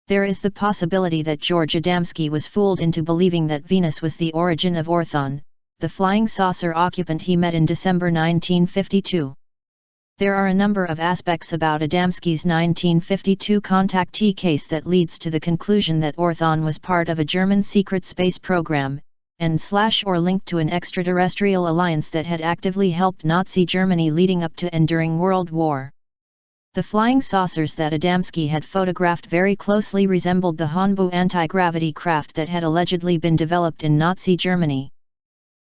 There is the possibility that George Adamski was fooled into believing that Venus was the origin of Orthon, the flying saucer occupant he met in December 1952. There are a number of aspects about Adamski's 1952 contactee case that leads to the conclusion that Orthon was part of a German secret space program, and/or linked to an extraterrestrial alliance that had actively helped Nazi Germany leading up to and during World War. The flying saucers that Adamski had photographed very closely resembled the Haunebu anti-gravity craft that had allegedly been developed in Nazi Germany.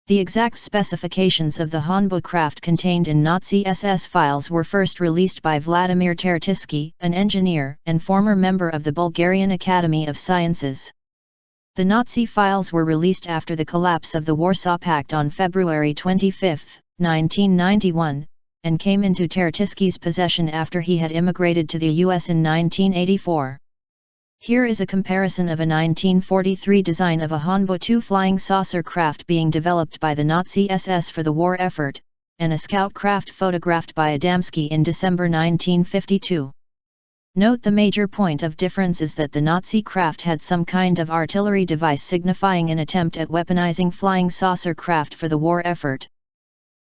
The exact specifications of the Haunebu craft contained in Nazi SS files were first released by Vladimir Tertitsky, an engineer and former member of the Bulgarian Academy of Sciences. The Nazi files were released after the collapse of the Warsaw Pact on February 25, 1991, and came into Tertitsky's possession after he had immigrated to the US in 1984. Here is a comparison of a 1943 design of a Haunebu 2 flying saucer craft being developed by the Nazi SS for the war effort, and a scout craft photographed by Adamski in December 1952. Note the major point of difference is that the Nazi craft had some kind of artillery device signifying an attempt at weaponizing flying saucer craft for the war effort.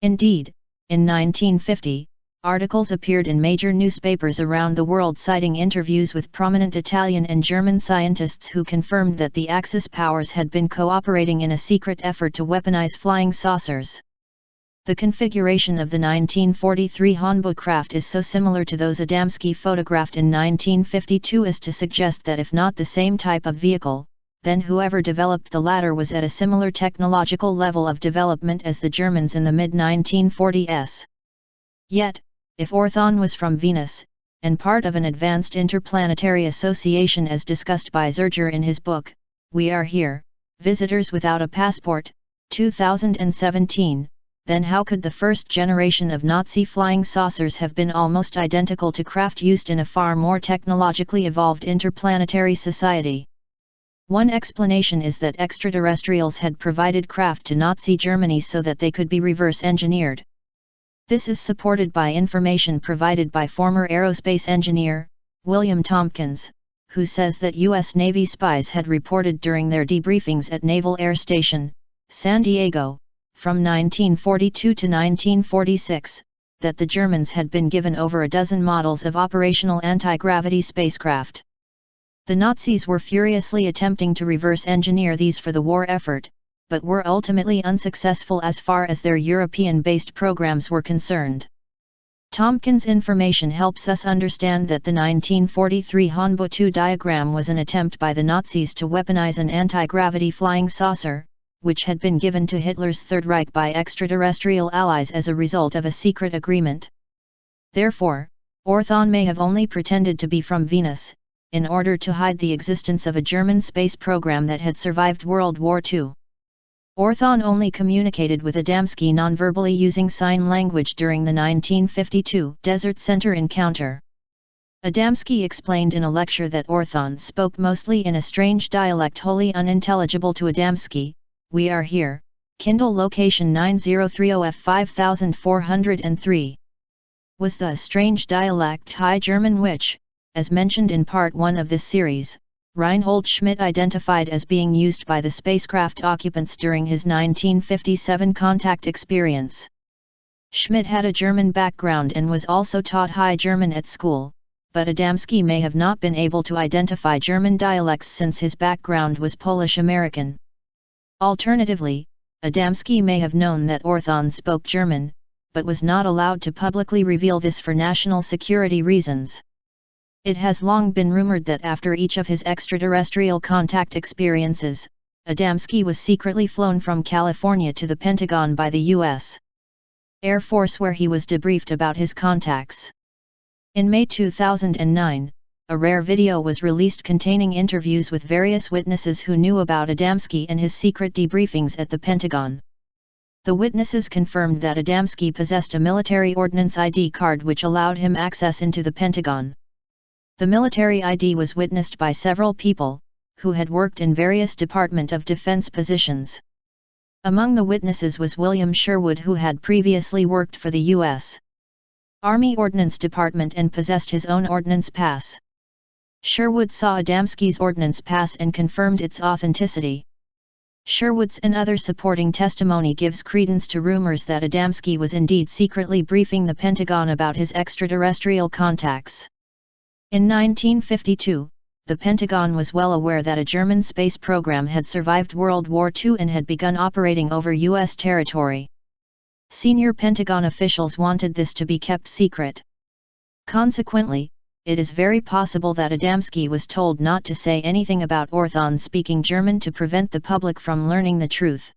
Indeed, in 1950, articles appeared in major newspapers around the world citing interviews with prominent Italian and German scientists who confirmed that the Axis powers had been cooperating in a secret effort to weaponize flying saucers. The configuration of the 1943 Haunebu craft is so similar to those Adamski photographed in 1952 as to suggest that if not the same type of vehicle, then whoever developed the latter was at a similar technological level of development as the Germans in the mid-1940s. Yet, if Orthon was from Venus, and part of an advanced interplanetary association as discussed by Zerger in his book, We Are Here, Visitors Without a Passport, 2017, then how could the first generation of Nazi flying saucers have been almost identical to craft used in a far more technologically evolved interplanetary society? One explanation is that extraterrestrials had provided craft to Nazi Germany so that they could be reverse-engineered. This is supported by information provided by former aerospace engineer, William Tompkins, who says that U.S. Navy spies had reported during their debriefings at Naval Air Station, San Diego, from 1942 to 1946, that the Germans had been given over a dozen models of operational anti-gravity spacecraft. The Nazis were furiously attempting to reverse-engineer these for the war effort, but were ultimately unsuccessful as far as their European-based programs were concerned. Tompkins' information helps us understand that the 1943 Haunebu 2 diagram was an attempt by the Nazis to weaponize an anti-gravity flying saucer, which had been given to Hitler's Third Reich by extraterrestrial allies as a result of a secret agreement. Therefore, Orthon may have only pretended to be from Venus, in order to hide the existence of a German space program that had survived World War II. Orthon only communicated with Adamski non-verbally using sign language during the 1952 Desert Center encounter. Adamski explained in a lecture that Orthon spoke mostly in a strange dialect wholly unintelligible to Adamski. We Are Here, Kindle location 9030F5403. Was the strange dialect High German which, as mentioned in Part 1 of this series, Reinhold Schmidt identified as being used by the spacecraft occupants during his 1957 contact experience. Schmidt had a German background and was also taught High German at school, but Adamski may have not been able to identify German dialects since his background was Polish-American. Alternatively, Adamski may have known that Orthon spoke German, but was not allowed to publicly reveal this for national security reasons. It has long been rumored that after each of his extraterrestrial contact experiences, Adamski was secretly flown from California to the Pentagon by the U.S. Air Force where he was debriefed about his contacts. In May 2009, a rare video was released containing interviews with various witnesses who knew about Adamski and his secret debriefings at the Pentagon. The witnesses confirmed that Adamski possessed a military ordnance ID card which allowed him access into the Pentagon. The military ID was witnessed by several people, who had worked in various Department of Defense positions. Among the witnesses was William Sherwood, who had previously worked for the U.S. Army Ordnance Department and possessed his own ordnance pass. Sherwood saw Adamski's ordnance pass and confirmed its authenticity. Sherwood's and other supporting testimony gives credence to rumors that Adamski was indeed secretly briefing the Pentagon about his extraterrestrial contacts. In 1952, the Pentagon was well aware that a German space program had survived World War II and had begun operating over U.S. territory. Senior Pentagon officials wanted this to be kept secret. Consequently, it is very possible that Adamski was told not to say anything about Orthon speaking German to prevent the public from learning the truth.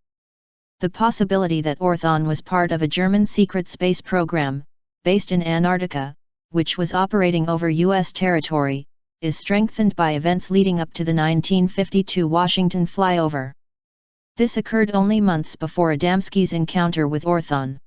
The possibility that Orthon was part of a German secret space program, based in Antarctica, which was operating over U.S. territory, is strengthened by events leading up to the 1952 Washington flyover. This occurred only months before Adamski's encounter with Orthon.